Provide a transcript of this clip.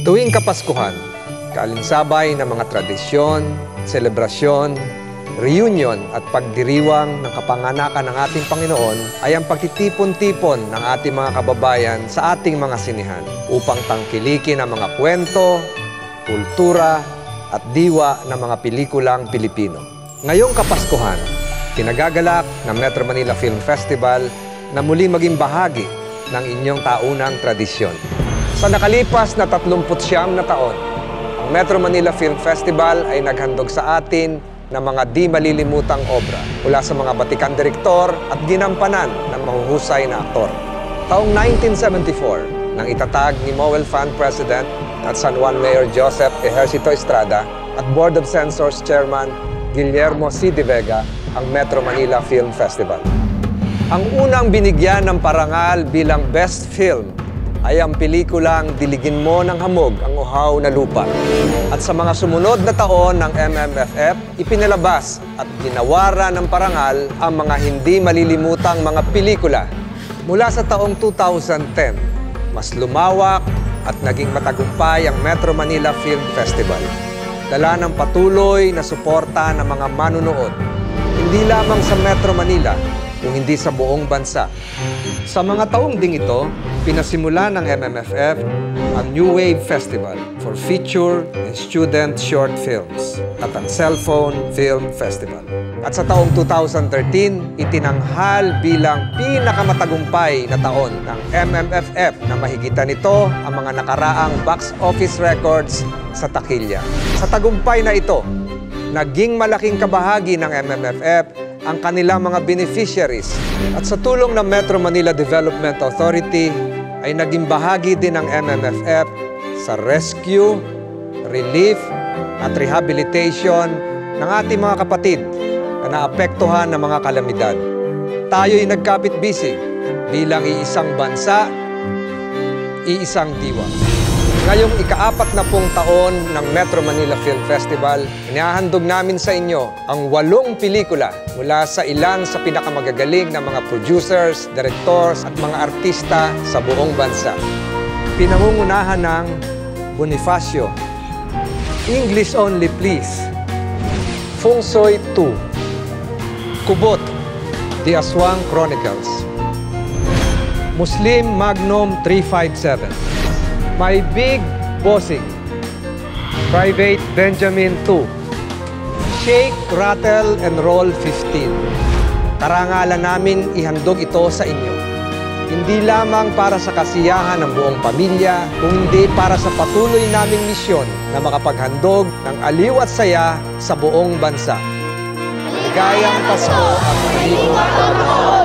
Tuwing Kapaskuhan, kaalinsabay ng mga tradisyon, selebrasyon, reunion at pagdiriwang ng kapanganakan ng ating Panginoon ay ang pagtitipon-tipon ng ating mga kababayan sa ating mga sinihan upang tangkilikin ang mga kwento, kultura at diwa ng mga pelikulang Pilipino. Ngayong Kapaskuhan, kinagagalak ng Metro Manila Film Festival na muli maging bahagi ng inyong taunang tradisyon. Sa nakalipas na 39 na taon, ang Metro Manila Film Festival ay naghandog sa atin ng mga di malilimutang obra mula sa mga batikang direktor at ginampanan ng mahuhusay na aktor. Taong 1974, nang itatag ni MOEL Fund President at San Juan Mayor Joseph Ejercito Estrada at Board of Censors Chairman Guillermo C. De Vega ang Metro Manila Film Festival. Ang unang binigyan ng parangal bilang Best Film ay ang pelikulang Diligin Mo ng Hamog ang Uhaw na Lupa. At sa mga sumunod na taon ng MMFF, ipinalabas at ginawaran ng parangal ang mga hindi malilimutang mga pelikula. Mula sa taong 2010, mas lumawak at naging matagumpay ang Metro Manila Film Festival. Dala ng patuloy na suporta ng mga manunood, hindi lamang sa Metro Manila, kung hindi sa buong bansa. Sa mga taong ding ito, pinasimula ng MMFF ang New Wave Festival for Feature and Student Short Films at ang Cellphone Film Festival. At sa taong 2013, itinanghal bilang pinakamatagumpay na taon ng MMFF na mahigitan nito ang mga nakaraang box office records sa takilya. Sa tagumpay na ito, naging malaking kabahagi ng MMFF ang kanilang mga beneficiaries at sa tulong ng Metro Manila Development Authority ay naging bahagi din ng MMFF sa rescue, relief at rehabilitation ng ating mga kapatid na naapektuhan ng mga kalamidad. Tayo'y nagkapit-bisig bilang iisang bansa, iisang diwa. Ngayong ika-40 taon ng Metro Manila Film Festival, inihahandog namin sa inyo ang 8 pelikula mula sa ilan sa pinakamagagaling na mga producers, directors at mga artista sa buong bansa. Pinangungunahan ng Bonifacio, English Only Please, Feng Shui 2, Kubot, The Aswang Chronicles, Muslim Magnum 357, My Big Bossing, Private Benjamin 2, Shake, Rattle, and Roll 15. Karangalan namin ihandog ito sa inyo. Hindi lamang para sa kasiyahan ng buong pamilya, kundi para sa patuloy naming misyon na makapaghandog ng aliw at saya sa buong bansa. Maligayang Pasko at maligayang